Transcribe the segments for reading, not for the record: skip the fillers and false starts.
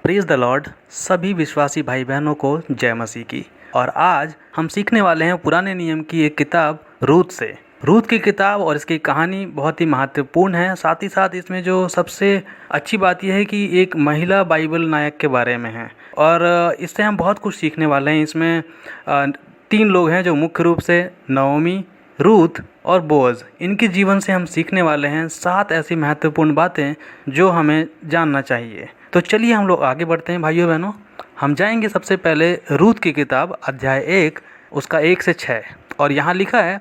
Praise the Lord. सभी विश्वासी भाई बहनों को जय मसीह की। और आज हम सीखने वाले हैं पुराने नियम की एक किताब रूत से। रूत की किताब और इसकी कहानी बहुत ही महत्वपूर्ण है। साथ ही साथ इसमें जो सबसे अच्छी बात यह है कि एक महिला बाइबल नायक के बारे में है और इससे हम बहुत कुछ सीखने वाले हैं। इसमें 3 लोग हैं जो मुख्य रूप से नओमी, रूथ और बोअज, इनके जीवन से हम सीखने वाले हैं 7 ऐसी महत्वपूर्ण बातें जो हमें जानना चाहिए। तो चलिए हम लोग आगे बढ़ते हैं भाइयों बहनों। हम जाएंगे सबसे पहले रूथ की किताब अध्याय 1 उसका 1 से 6। और यहाँ लिखा है,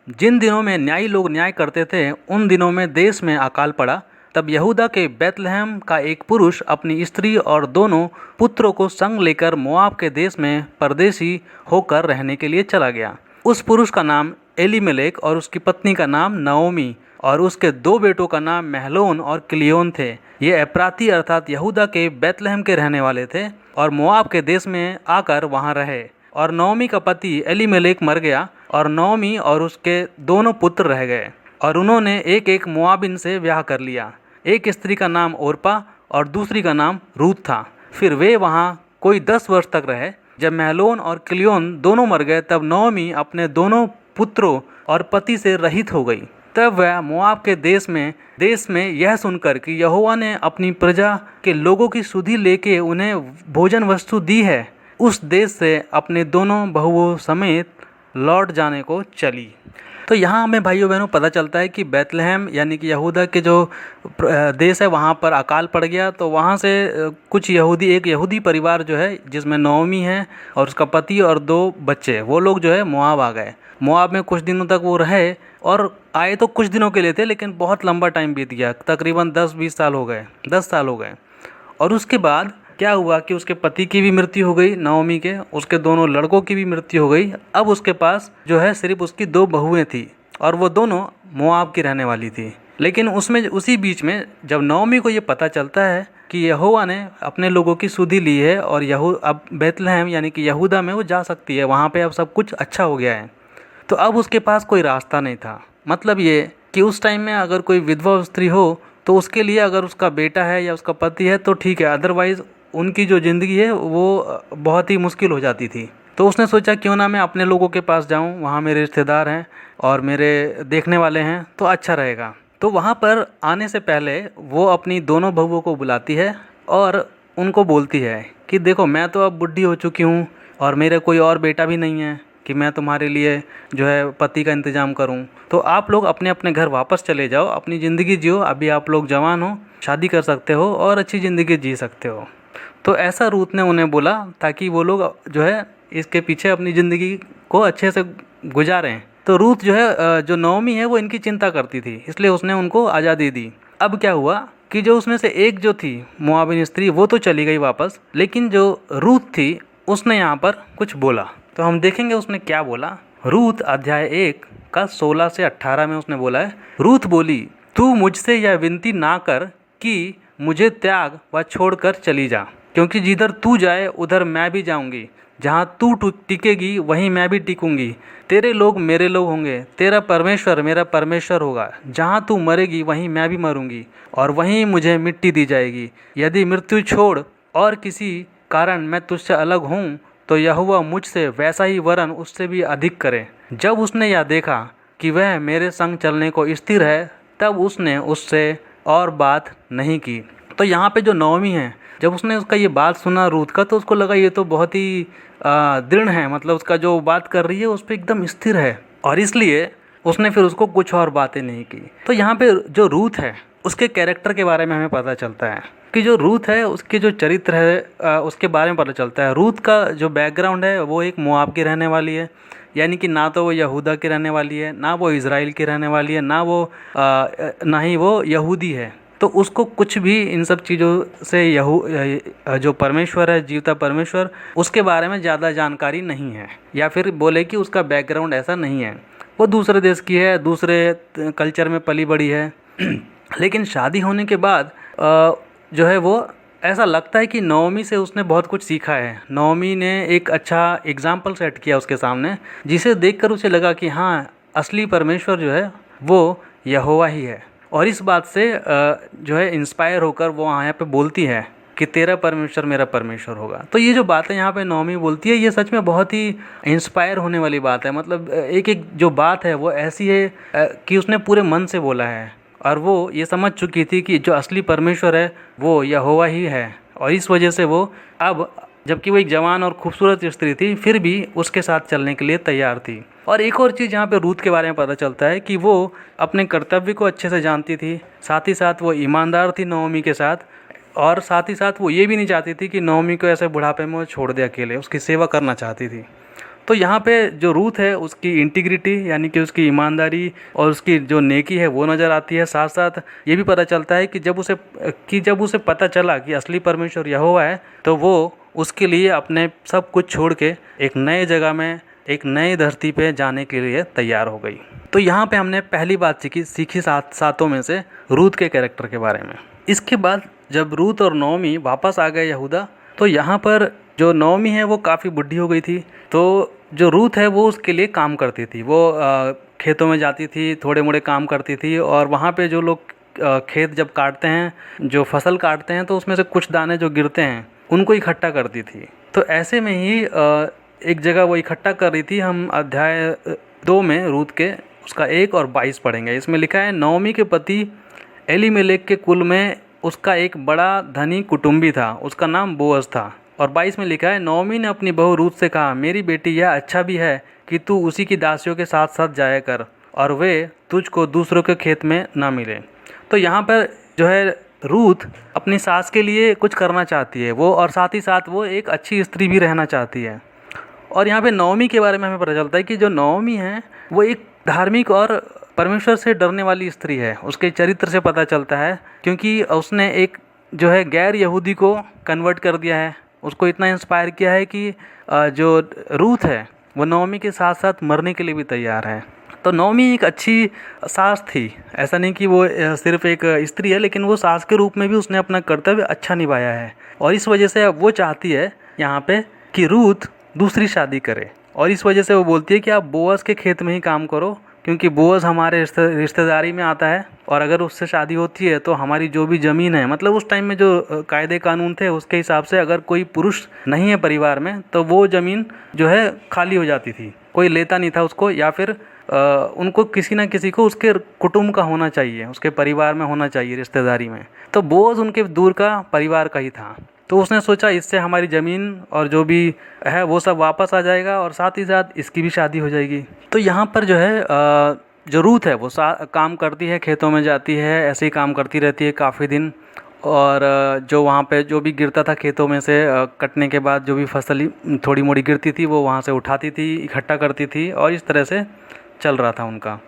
जिन दिनों में न्यायी लोग न्याय करते थे उन दिनों में देश में अकाल पड़ा। तब यहूदा के बैतलहम का एक पुरुष अपनी स्त्री और दोनों पुत्रों को संग लेकर मोआब के देश में परदेशी होकर रहने के लिए चला गया। उस पुरुष का नाम एलीमेलेक और उसकी पत्नी का नाम नओमी और उसके 2 बेटों का नाम महलोन और किलियोन थे। ये एप्राती अर्थात यहूदा के बैतलहम के रहने वाले थे और मोआब के देश में आकर वहाँ रहे। और नओमी का पति एलीमेलेक मर गया और नओमी और उसके दोनों पुत्र रह गए और उन्होंने एक एक मोआबिन से ब्याह कर लिया। एक स्त्री का नाम ओरपा और दूसरी का नाम रूत था। फिर वे वहाँ कोई 10 वर्ष तक रहे। जब महलोन और किलियोन दोनों मर गए तब नओमी अपने दोनों पुत्रों और पति से रहित हो गई। तब वह मोआब के देश में यह सुनकर कि यहोवा ने अपनी प्रजा के लोगों की सुधि लेके उन्हें भोजन वस्तु दी है, उस देश से अपने दोनों बहुओं समेत लौट जाने को चली। तो यहाँ हमें भाइयों बहनों पता चलता है कि बैतलहम यानी कि यहूदा के जो देश है वहाँ पर अकाल पड़ गया। तो वहाँ से कुछ एक यहूदी परिवार जो है जिसमें नओमी है और उसका पति और 2 बच्चे, वो लोग जो है मोआब आ गए। मोआब में कुछ दिनों तक वो रहे और आए तो कुछ दिनों के लिए थे, लेकिन बहुत लंबा टाइम बीत गया, तकरीबन 10-20 साल हो गए, 10 साल हो गए। और उसके बाद क्या हुआ कि उसके पति की भी मृत्यु हो गई, नओमी के, उसके दोनों लड़कों की भी मृत्यु हो गई। अब उसके पास जो है सिर्फ उसकी 2 बहुएं थी और वो दोनों मोआब की रहने वाली थी। लेकिन उसी बीच में जब नओमी को ये पता चलता है कि यहोवा ने अपने लोगों की सुधि ली है और अब बैतलहम यानी कि यहूदा में वो जा सकती है, वहाँ पे अब सब कुछ अच्छा हो गया है, तो अब उसके पास कोई रास्ता नहीं था। मतलब ये कि उस टाइम में अगर कोई विधवा स्त्री हो तो उसके लिए अगर उसका बेटा है या उसका पति है तो ठीक है, अदरवाइज़ उनकी जो ज़िंदगी है वो बहुत ही मुश्किल हो जाती थी। तो उसने सोचा क्यों ना मैं अपने लोगों के पास जाऊं, वहाँ मेरे रिश्तेदार हैं और मेरे देखने वाले हैं तो अच्छा रहेगा। तो वहाँ पर आने से पहले वो अपनी दोनों बहुओं को बुलाती है और उनको बोलती है कि देखो, मैं तो अब बुढ़ी हो चुकी हूँ और मेरे कोई और बेटा भी नहीं है कि मैं तुम्हारे लिए जो है पति का इंतज़ाम करूं। तो आप लोग अपने अपने घर वापस चले जाओ, अपनी ज़िंदगी जियो, अभी आप लोग जवान हो, शादी कर सकते हो और अच्छी ज़िंदगी जी सकते हो। तो ऐसा रूत ने उन्हें बोला ताकि वो लोग जो है इसके पीछे अपनी ज़िंदगी को अच्छे से गुजारें। तो रूत जो है, जो नओमी है, वो इनकी चिंता करती थी, इसलिए उसने उनको आज़ादी दी। अब क्या हुआ कि जो उसमें से एक जो थी मोआबिन स्त्री, वो तो चली गई वापस, लेकिन जो रूत थी उसने यहाँ पर कुछ बोला। तो हम देखेंगे उसने क्या बोला। रूत अध्याय 1 का 16 से 18 में उसने बोला है, रूत बोली, तू मुझसे यह विनती ना कर कि मुझे त्याग व छोड़कर चली जा, क्योंकि जिधर तू जाए उधर मैं भी जाऊंगी, जहाँ तू टिकेगी वहीं मैं भी टिकूंगी। तेरे लोग मेरे लोग होंगे, तेरा परमेश्वर मेरा परमेश्वर होगा। जहाँ तू मरेगी वहीं मैं भी मरूंगी और वहीं मुझे मिट्टी दी जाएगी। यदि मृत्यु छोड़ और किसी कारण मैं तुझसे अलग हूँ तो यहोवा मुझसे वैसा ही वरन उससे भी अधिक करे। जब उसने यह देखा कि वह मेरे संग चलने को स्थिर है, तब उसने उससे और बात नहीं की। तो यहाँ पे जो नओमी है, जब उसने उसका ये बात सुना रूथ का, तो उसको लगा ये तो बहुत ही दृढ़ है, मतलब उसका जो बात कर रही है उस पर एकदम स्थिर है, और इसलिए उसने फिर उसको कुछ और बातें नहीं की। तो यहाँ पे जो रूथ है उसके कैरेक्टर के बारे में हमें पता चलता है कि जो रूथ है उसके जो चरित्र है उसके बारे में पता चलता है। रूथ का जो बैकग्राउंड है वो एक मोआब की रहने वाली है, यानी कि ना तो वो यहूदा की रहने वाली है, ना वो इज़राइल की रहने वाली है, ना ही वो यहूदी है। तो उसको कुछ भी इन सब चीज़ों से जो परमेश्वर है, जीवता परमेश्वर, उसके बारे में ज़्यादा जानकारी नहीं है, या फिर बोले कि उसका बैकग्राउंड ऐसा नहीं है। वो दूसरे देश की है, दूसरे कल्चर में पली बड़ी है। लेकिन शादी होने के बाद जो है वो ऐसा लगता है कि नओमी से उसने बहुत कुछ सीखा है। नओमी ने एक अच्छा एग्जाम्पल सेट किया उसके सामने, जिसे देखकर उसे लगा कि हाँ, असली परमेश्वर जो है वो यहोवा ही है। और इस बात से जो है इंस्पायर होकर वो यहाँ पे बोलती है कि तेरा परमेश्वर मेरा परमेश्वर होगा। तो ये जो बातें यहाँ पे नवमी बोलती है, ये सच में बहुत ही इंस्पायर होने वाली बात है। मतलब एक एक जो बात है वो ऐसी है कि उसने पूरे मन से बोला है, और वो ये समझ चुकी थी कि जो असली परमेश्वर है वो यहोवा ही है। और इस वजह से वो अब, जबकि वो एक जवान और खूबसूरत स्त्री थी, फिर भी उसके साथ चलने के लिए तैयार थी। और एक और चीज़ यहाँ पे रूथ के बारे में पता चलता है कि वो अपने कर्तव्य को अच्छे से जानती थी, साथ ही साथ वो ईमानदार थी नवमी के साथ, और साथ ही साथ वो ये भी नहीं चाहती थी कि नवमी को ऐसे बुढ़ापे में वो छोड़ दे अकेले, उसकी सेवा करना चाहती थी। तो यहाँ पे जो रूथ है उसकी इंटीग्रिटी यानी कि उसकी ईमानदारी और उसकी जो नेकी है वो नज़र आती है। साथ साथ ये भी पता चलता है कि जब उसे पता चला कि असली परमेश्वर यहोवा है, तो वो उसके लिए अपने सब कुछ छोड़ के एक नए जगह में, एक नई धरती पे जाने के लिए तैयार हो गई। तो यहाँ पे हमने पहली बात सीखी सातों में से रूथ के कैरेक्टर के बारे में। इसके बाद जब रूथ और नवमी वापस आ गए यहूदा, तो यहाँ पर जो नवमी है वो काफ़ी बुढ़ी हो गई थी। तो जो रूथ है वो उसके लिए काम करती थी। वो खेतों में जाती थी, थोड़े मोड़े काम करती थी, और वहाँ पे जो लोग खेत जब काटते हैं, जो फसल काटते हैं, तो उसमें से कुछ दाने जो गिरते हैं उनको इकट्ठा करती थी। तो ऐसे में ही एक जगह वो इकट्ठा कर रही थी। हम अध्याय 2 में रूथ के उसका 1 और 22 पढ़ेंगे। इसमें लिखा है, नवमी के पति एलीमेलेक के कुल में उसका एक बड़ा धनी कुटुंबी था, उसका नाम बोअज था। और 22 में लिखा है, नवमी ने अपनी बहू रूथ से कहा, मेरी बेटी, यह अच्छा भी है कि तू उसी की दासियों के साथ साथ जाया कर, और वे तुझको दूसरों के खेत में ना मिले। तो यहाँ पर जो है रूथ अपनी सास के लिए कुछ करना चाहती है वो, और साथ ही साथ वो एक अच्छी स्त्री भी रहना चाहती है। और यहाँ पे नवमी के बारे में हमें पता चलता है कि जो नवमी है वो एक धार्मिक और परमेश्वर से डरने वाली स्त्री है। उसके चरित्र से पता चलता है, क्योंकि उसने एक जो है गैर यहूदी को कन्वर्ट कर दिया है, उसको इतना इंस्पायर किया है कि जो रूथ है वो नवमी के साथ साथ मरने के लिए भी तैयार है। तो नवमी एक अच्छी सास थी। ऐसा नहीं कि वो सिर्फ एक स्त्री है, लेकिन वो सास के रूप में भी उसने अपना कर्तव्य अच्छा निभाया है। और इस वजह से अब वो चाहती है यहाँ पे कि रूथ दूसरी शादी करे, और इस वजह से वो बोलती है कि आप बोअज के खेत में ही काम करो, क्योंकि बोअज हमारे रिश्तेदारी में आता है, और अगर उससे शादी होती है तो हमारी जो भी ज़मीन है, मतलब उस टाइम में जो कायदे कानून थे उसके हिसाब से अगर कोई पुरुष नहीं है परिवार में तो वो ज़मीन जो है खाली हो जाती थी, कोई लेता नहीं था उसको, या फिर उनको किसी ना किसी को उसके कुटुंब का होना चाहिए, उसके परिवार में होना चाहिए, रिश्तेदारी में। तो बोअज उनके दूर का परिवार का ही था। तो उसने सोचा इससे हमारी ज़मीन और जो भी है वो सब वापस आ जाएगा, और साथ ही साथ इसकी भी शादी हो जाएगी। तो यहाँ पर जो है जो रूथ है वो काम करती है, खेतों में जाती है, ऐसे ही काम करती रहती है काफ़ी दिन। और जो वहाँ पे जो भी गिरता था खेतों में से, कटने के बाद जो भी फसल थोड़ी मोड़ी गिरती थी वो वहाँ से उठाती थी, इकट्ठा करती थी, और इस तरह से चल रहा था उनका।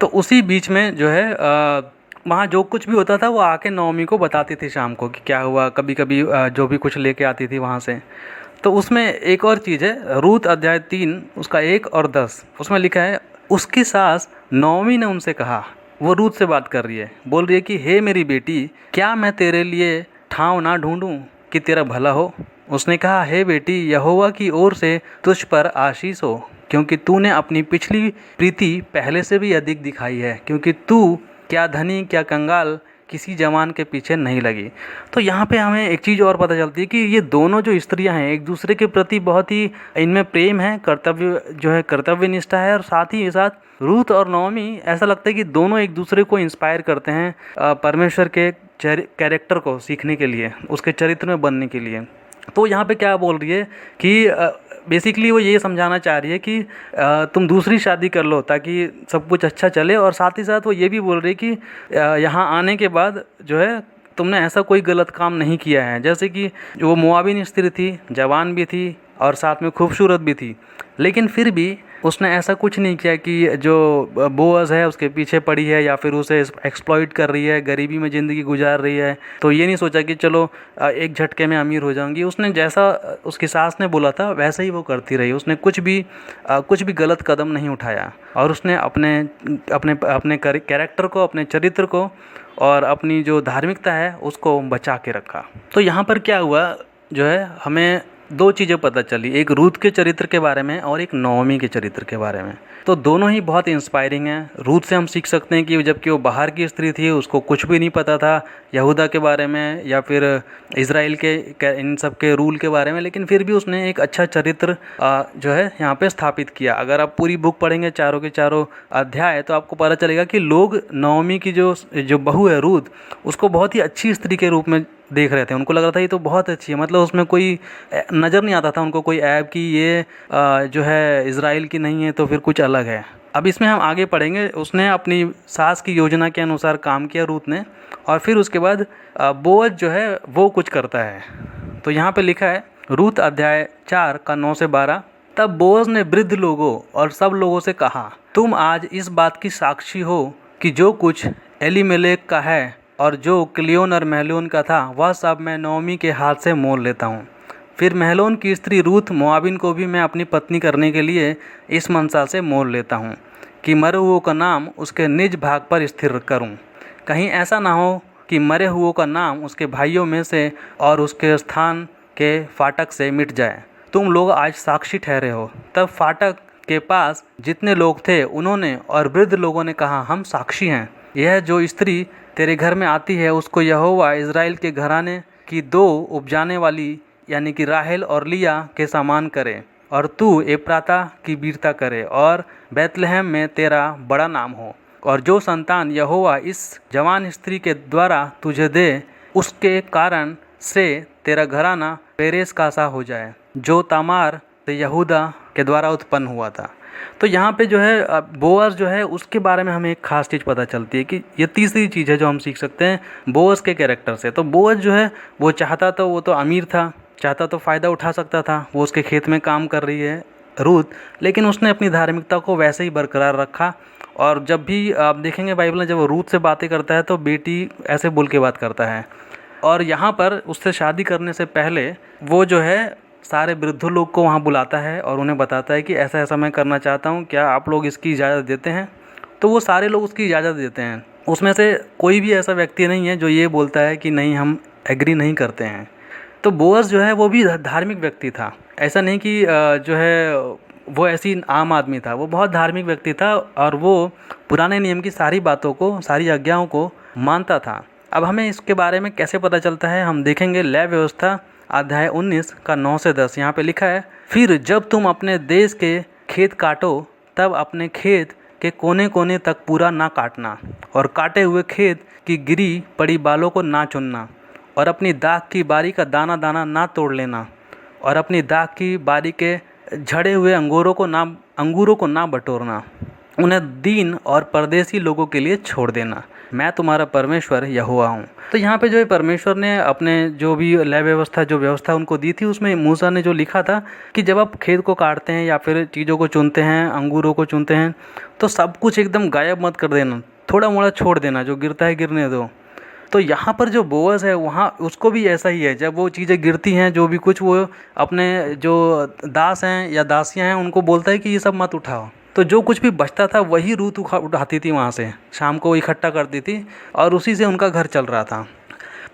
तो उसी बीच में जो है वहाँ जो कुछ भी होता था वो आके नवमी को बताती थी शाम को कि क्या हुआ। कभी कभी जो भी कुछ लेके आती थी वहाँ से। तो उसमें एक और चीज़ है, रूथ अध्याय 3 उसका 1 और 10, उसमें लिखा है, उसकी सास नवमी ने उनसे कहा, वो रूथ से बात कर रही है, बोल रही है कि हे मेरी बेटी, क्या मैं तेरे लिए ठाव ना ढूंढूं कि तेरा भला हो। उसने कहा, हे बेटी, यहोवा की ओर से तुझ पर आशीष हो, क्योंकि तूने अपनी पिछली प्रीति पहले से भी अधिक दिखाई है, क्योंकि तू क्या धनी क्या कंगाल किसी जवान के पीछे नहीं लगी। तो यहाँ पे हमें एक चीज़ और पता चलती है कि ये दोनों जो स्त्रियाँ हैं एक दूसरे के प्रति बहुत ही इनमें प्रेम है, कर्तव्य जो है कर्तव्य निष्ठा है, और साथ ही साथ रूथ और नवमी ऐसा लगता है कि दोनों एक दूसरे को इंस्पायर करते हैं परमेश्वर के कैरेक्टर को सीखने के लिए, उसके चरित्र में बनने के लिए। तो यहाँ पे क्या बोल रही है कि बेसिकली वो ये समझाना चाह रही है कि तुम दूसरी शादी कर लो ताकि सब कुछ अच्छा चले, और साथ ही साथ वो ये भी बोल रही है कि यहाँ आने के बाद जो है तुमने ऐसा कोई गलत काम नहीं किया है। जैसे कि वो मोआबिन स्त्री थी, जवान भी थी और साथ में खूबसूरत भी थी, लेकिन फिर भी उसने ऐसा कुछ नहीं किया कि जो बोअज है उसके पीछे पड़ी है या फिर उसे एक्सप्लॉइट कर रही है, गरीबी में ज़िंदगी गुजार रही है। तो ये नहीं सोचा कि चलो एक झटके में अमीर हो जाऊंगी। उसने जैसा उसकी सास ने बोला था वैसा ही वो करती रही। उसने कुछ भी गलत कदम नहीं उठाया, और उसने अपने अपने अपने कैरेक्टर को, अपने चरित्र को और अपनी जो धार्मिकता है उसको बचा के रखा। तो यहाँ पर क्या हुआ, जो है हमें दो चीज़ें पता चली, एक रूथ के चरित्र के बारे में और एक नओमी के चरित्र के बारे में। तो दोनों ही बहुत इंस्पायरिंग हैं। रूथ से हम सीख सकते हैं कि जबकि वो बाहर की स्त्री थी, उसको कुछ भी नहीं पता था यहूदा के बारे में या फिर इज़राइल के इन सब के रूल के बारे में, लेकिन फिर भी उसने एक अच्छा चरित्र जो है यहाँ पे स्थापित किया। अगर आप पूरी बुक पढ़ेंगे, चारों के चारों अध्याय, तो आपको पता चलेगा कि लोग नओमी की जो बहू है रूथ, उसको बहुत ही अच्छी स्त्री के रूप में देख रहे थे। उनको लग रहा था ये तो बहुत अच्छी है, मतलब उसमें कोई नज़र नहीं आता था उनको कोई ऐब कि ये जो है इज़राइल की नहीं है तो फिर कुछ अलग है। अब इसमें हम आगे पढ़ेंगे, उसने अपनी सास की योजना के अनुसार काम किया रूथ ने, और फिर उसके बाद बोअज जो है वो कुछ करता है। तो यहाँ पे लिखा है रूथ अध्याय 4 का 9 से 12। तब बोअज ने वृद्ध लोगों और सब लोगों से कहा, तुम आज इस बात की साक्षी हो कि जो कुछ एलीमेलेक का है और जो किलियोन और महलोन का था, वह सब मैं नओमी के हाथ से मोल लेता हूँ। फिर महलोन की स्त्री रूथ मोआबिन को भी मैं अपनी पत्नी करने के लिए इस मनसा से मोल लेता हूँ कि मरे हुओं का नाम उसके निज भाग पर स्थिर करूँ। कहीं ऐसा ना हो कि मरे हुओं का नाम उसके भाइयों में से और उसके स्थान के फाटक से मिट जाए। तुम लोग आज साक्षी ठहरे हो। तब फाटक के पास जितने लोग थे उन्होंने और वृद्ध लोगों ने कहा, हम साक्षी हैं। यह जो स्त्री तेरे घर में आती है उसको यहोवा इज़राइल के घराने की दो उपजाने वाली यानी कि राहेल और लिया के समान करे, और तू एप्राता की वीरता करे और बैतलहम में तेरा बड़ा नाम हो। और जो संतान यहोवा इस जवान स्त्री के द्वारा तुझे दे, उसके कारण से तेरा घराना पेरेस का सा हो जाए, जो तामार से यहूदा के द्वारा उत्पन्न हुआ था। तो यहाँ पे जो है बोअज जो है उसके बारे में हमें एक खास चीज़ पता चलती है कि ये तीसरी चीज़ है जो हम सीख सकते हैं बोअज के कैरेक्टर से। तो बोअज जो है वो चाहता तो वो तो अमीर था, चाहता तो फ़ायदा उठा सकता था, वो उसके खेत में काम कर रही है रूथ, लेकिन उसने अपनी धार्मिकता को वैसे ही बरकरार रखा। और जब भी आप देखेंगे बाइबल में जब वो रूथ से बातें करता है तो बेटी ऐसे बोल के बात करता है। और यहाँ पर उससे शादी करने से पहले वो जो है सारे वृद्ध लोग को वहाँ बुलाता है और उन्हें बताता है कि ऐसा ऐसा मैं करना चाहता हूँ, क्या आप लोग इसकी इजाज़त देते हैं। तो वो सारे लोग उसकी इजाज़त देते हैं। उसमें से कोई भी ऐसा व्यक्ति नहीं है जो ये बोलता है कि नहीं हम एग्री नहीं करते हैं। तो बोअज जो है वो भी धार्मिक व्यक्ति था, ऐसा नहीं कि जो है वो ऐसी आम आदमी था, वो बहुत धार्मिक व्यक्ति था और वो पुराने नियम की सारी बातों को, सारी आज्ञाओं को मानता था। अब हमें इसके बारे में कैसे पता चलता है, हम देखेंगे लय व्यवस्था अध्याय 19 का 9 से 10। यहाँ पे लिखा है, फिर जब तुम अपने देश के खेत काटो तब अपने खेत के कोने कोने तक पूरा ना काटना, और काटे हुए खेत की गिरी पड़ी बालों को ना चुनना, और अपनी दाख की बारी का दाना दाना ना तोड़ लेना, और अपनी दाख की बारी के झड़े हुए अंगूरों को ना बटोरना, उन्हें दीन और परदेसी लोगों के लिए छोड़ देना। मैं तुम्हारा परमेश्वर यहोवा हूँ। तो यहाँ पे जो है परमेश्वर ने अपने जो भी लय व्यवस्था जो व्यवस्था उनको दी थी, उसमें मूसा ने जो लिखा था कि जब आप खेत को काटते हैं या फिर चीज़ों को चुनते हैं, अंगूरों को चुनते हैं, तो सब कुछ एकदम गायब मत कर देना, थोड़ा मोड़ा छोड़ देना, जो गिरता है गिरने दो। तो यहाँ पर जो बोअज है वहाँ उसको भी ऐसा ही है, जब वो चीज़ें गिरती हैं जो भी कुछ, वो अपने जो दास हैं या दासियाँ हैं उनको बोलता है कि ये सब मत उठाओ। तो जो कुछ भी बचता था वही रूथ उठाती थी, वहाँ से शाम को इकट्ठा करती थी और उसी से उनका घर चल रहा था।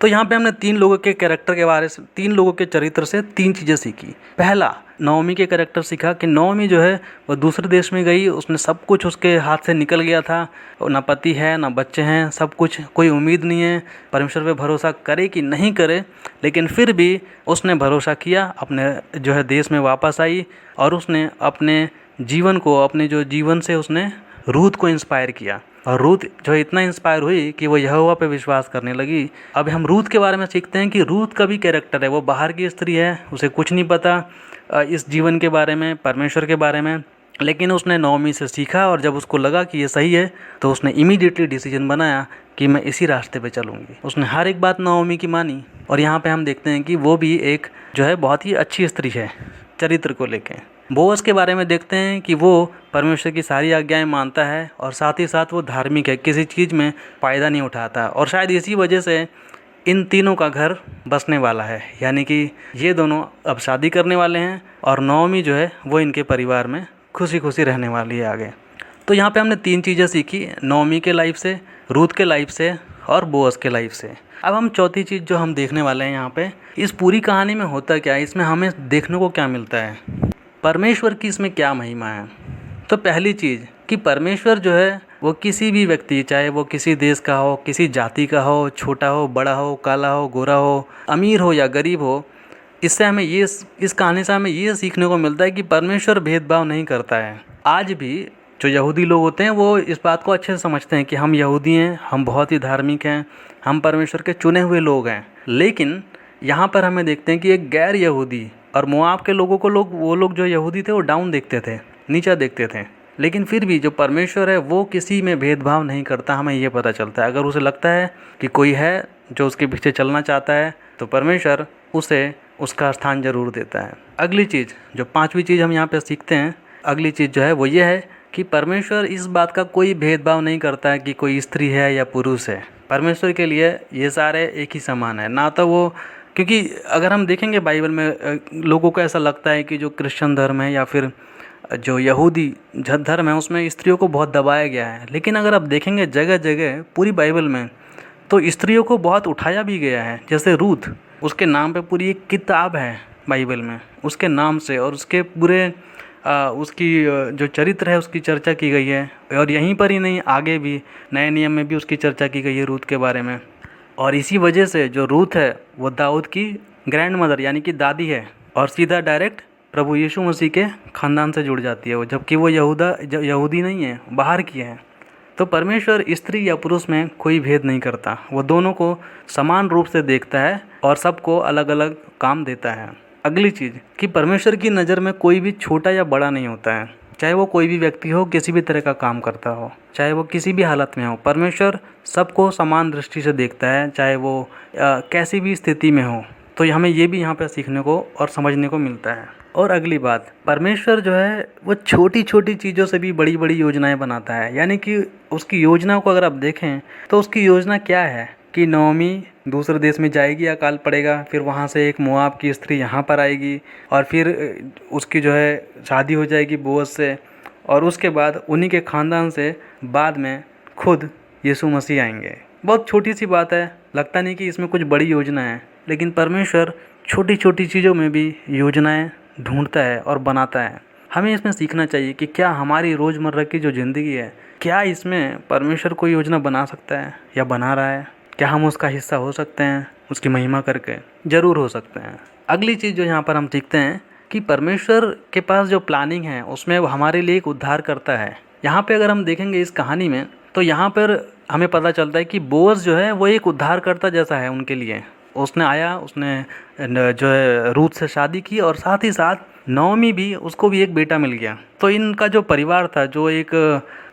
तो यहाँ पे हमने 3 लोगों के कैरेक्टर के बारे से, 3 लोगों के चरित्र से 3 चीज़ें सीखी। पहला, नओमी के कैरेक्टर सीखा कि नओमी जो है वो दूसरे देश में गई, उसने सब कुछ उसके हाथ से निकल गया था, ना पति है ना बच्चे हैं, सब कुछ, कोई उम्मीद नहीं है, परमेश्वर पे भरोसा करे कि नहीं करे, लेकिन फिर भी उसने भरोसा किया, अपने जो है देश में वापस आई और उसने अपने जीवन को, अपने जो जीवन से उसने रूथ को इंस्पायर किया, और रूथ जो इतना इंस्पायर हुई कि वो यहोवा पे विश्वास करने लगी। अब हम रूथ के बारे में सीखते हैं कि रूथ का भी कैरेक्टर है, वो बाहर की स्त्री है, उसे कुछ नहीं पता इस जीवन के बारे में, परमेश्वर के बारे में, लेकिन उसने नओमी से सीखा और जब उसको लगा कि ये सही है तो उसने इमीडिएटली डिसीजन बनाया कि मैं इसी रास्ते पे चलूँगी। उसने हर एक बात नओमी की मानी, और यहाँ पे हम देखते हैं कि वो भी एक जो है बहुत ही अच्छी स्त्री है चरित्र को लेके। बोअज के बारे में देखते हैं कि वो परमेश्वर की सारी आज्ञाएं मानता है और साथ ही साथ वो धार्मिक है, किसी चीज़ में फ़ायदा नहीं उठाता, और शायद इसी वजह से इन तीनों का घर बसने वाला है, यानी कि ये दोनों अब शादी करने वाले हैं और नओमी जो है वो इनके परिवार में खुशी खुशी रहने वाली है आगे। तो यहाँ पे हमने 3 चीज़ें सीखी, नओमी के लाइफ से, रूथ के लाइफ से और बोअज के लाइफ से। अब हम चौथी चीज़ जो हम देखने वाले हैं यहाँ पे, इस पूरी कहानी में होता क्या है, इसमें हमें देखने को क्या मिलता है, परमेश्वर की इसमें क्या महिमा है। तो पहली चीज़ कि परमेश्वर जो है वो किसी भी व्यक्ति, चाहे वो किसी देश का हो, किसी जाति का हो, छोटा हो, बड़ा हो, काला हो, गोरा हो, अमीर हो या गरीब हो, इससे हमें ये, इस कहानी से हमें ये सीखने को मिलता है कि परमेश्वर भेदभाव नहीं करता है। आज भी जो यहूदी लोग होते हैं वो इस बात को अच्छे से समझते हैं कि हम यहूदी हैं, हम बहुत ही धार्मिक हैं, हम परमेश्वर के चुने हुए लोग हैं। लेकिन यहाँ पर हमें देखते हैं कि एक गैर यहूदी और मोआब के लोगों को वो लोग जो यहूदी थे वो डाउन देखते थे, नीचा देखते थे। लेकिन फिर भी जो परमेश्वर है वो किसी में भेदभाव नहीं करता, हमें ये पता चलता है। अगर उसे लगता है कि कोई है जो उसके पीछे चलना चाहता है तो परमेश्वर उसे उसका स्थान जरूर देता है। अगली चीज़, जो पांचवी चीज़ हम यहाँ पे सीखते हैं, अगली चीज़ जो है वो ये है कि परमेश्वर इस बात का कोई भेदभाव नहीं करता है कि कोई स्त्री है या पुरुष है। परमेश्वर के लिए ये सारे एक ही समान है। ना तो वो, क्योंकि अगर हम देखेंगे बाइबल में लोगों को ऐसा लगता है कि जो क्रिश्चियन धर्म है या फिर जो यहूदी धर्म है उसमें स्त्रियों को बहुत दबाया गया है। लेकिन अगर आप देखेंगे जगह जगह पूरी बाइबल में तो स्त्रियों को बहुत उठाया भी गया है। जैसे रूथ, उसके नाम पे पूरी एक किताब है बाइबल में उसके नाम से, और उसके पूरे उसकी जो चरित्र है उसकी चर्चा की गई है। और यहीं पर ही नहीं, आगे भी नए नियम में भी उसकी चर्चा की गई है रूथ के बारे में। और इसी वजह से जो रूथ है वो दाऊद की ग्रैंड मदर यानी कि दादी है, और सीधा डायरेक्ट प्रभु यीशु मसीह के ख़ानदान से जुड़ जाती है वो, जबकि वो यहूदी नहीं है, बाहर की है। तो परमेश्वर स्त्री या पुरुष में कोई भेद नहीं करता, वो दोनों को समान रूप से देखता है और सबको अलग अलग काम देता है। अगली चीज़ कि परमेश्वर की नज़र में कोई भी छोटा या बड़ा नहीं होता है, चाहे वो कोई भी व्यक्ति हो, किसी भी तरह का काम करता हो, चाहे वो किसी भी हालत में हो, परमेश्वर सबको समान दृष्टि से देखता है, चाहे वो कैसी भी स्थिति में हो। तो हमें ये भी यहाँ पे सीखने को और समझने को मिलता है। और अगली बात, परमेश्वर जो है वो छोटी छोटी चीज़ों से भी बड़ी बड़ी योजनाएं बनाता है। यानी कि उसकी योजना को अगर आप देखें तो उसकी योजना क्या है कि नौमी दूसरे देश में जाएगी, अकाल पड़ेगा, फिर वहाँ से एक मोआब की स्त्री यहाँ पर आएगी और फिर उसकी जो है शादी हो जाएगी बोअज से, और उसके बाद उन्हीं के ख़ानदान से बाद में खुद यीशु मसीह आएंगे। बहुत छोटी सी बात है, लगता नहीं कि इसमें कुछ बड़ी योजना है, लेकिन परमेश्वर छोटी छोटी चीज़ों में भी योजनाएं ढूंढता है और बनाता है। हमें इसमें सीखना चाहिए कि क्या हमारी रोज़मर्रा की जो ज़िंदगी है, क्या इसमें परमेश्वर कोई योजना बना सकता है या बना रहा है? क्या हम उसका हिस्सा हो सकते हैं उसकी महिमा करके? ज़रूर हो सकते हैं। अगली चीज़ जो यहाँ पर हम सीखते हैं कि परमेश्वर के पास जो प्लानिंग है उसमें वो हमारे लिए एक उद्धार करता है। यहाँ पे अगर हम देखेंगे इस कहानी में तो यहाँ पर हमें पता चलता है कि बोअज जो है वो एक उद्धारकर्ता जैसा है उनके लिए। उसने आया, उसने जो है रूथ से शादी की, और साथ ही साथ नौमी भी, उसको भी एक बेटा मिल गया। तो इनका जो परिवार था जो एक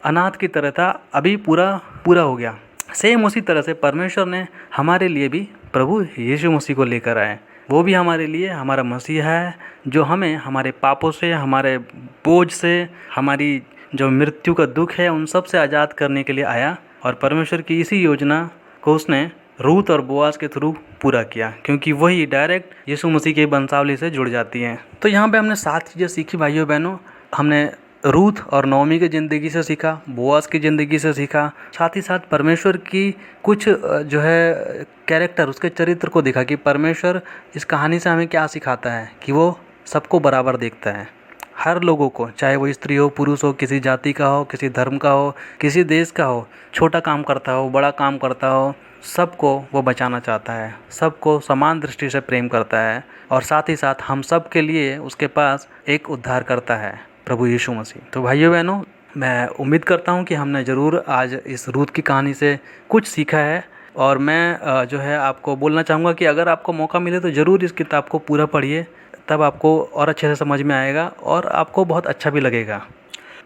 अनाथ की तरह था, अभी पूरा हो गया। सेम उसी तरह से परमेश्वर ने हमारे लिए भी प्रभु यीशु मसीह को लेकर आए। वो भी हमारे लिए हमारा मसीहा है जो हमें हमारे पापों से, हमारे बोझ से, हमारी जो मृत्यु का दुख है उन सब से आज़ाद करने के लिए आया। और परमेश्वर की इसी योजना को उसने रूथ और बोआज के थ्रू पूरा किया, क्योंकि वही डायरेक्ट यीशु मसीह के वंशावली से जुड़ जाती हैं। तो यहाँ पे हमने 7 चीज़ें सीखी भाइयों बहनों। हमने रूथ और नौमी की ज़िंदगी से सीखा, बोआज की ज़िंदगी से सीखा, साथ ही साथ परमेश्वर की कुछ जो है कैरेक्टर, उसके चरित्र को देखा कि परमेश्वर इस कहानी से हमें क्या सिखाता है कि वो सबको बराबर देखता है, हर लोगों को, चाहे वो स्त्री हो, पुरुष हो, किसी जाति का हो, किसी धर्म का हो, किसी देश का हो, छोटा काम करता हो, बड़ा काम करता हो, सबको वो बचाना चाहता है, सबको समान दृष्टि से प्रेम करता है। और साथ ही साथ हम सब के लिए उसके पास एक उद्धार करता है, प्रभु यीशु मसीह। तो भाइयों बहनों, मैं उम्मीद करता हूँ कि हमने ज़रूर आज इस रूथ की कहानी से कुछ सीखा है। और मैं जो है आपको बोलना चाहूँगा कि अगर आपको मौका मिले तो ज़रूर इस किताब को पूरा पढ़िए, तब आपको और अच्छे से समझ में आएगा और आपको बहुत अच्छा भी लगेगा।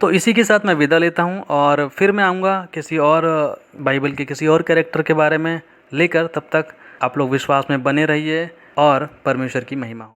तो इसी के साथ मैं विदा लेता हूँ और फिर मैं आऊँगा किसी और बाइबल के किसी और कैरेक्टर के बारे में लेकर। तब तक आप लोग विश्वास में बने रहिए और परमेश्वर की महिमा हो।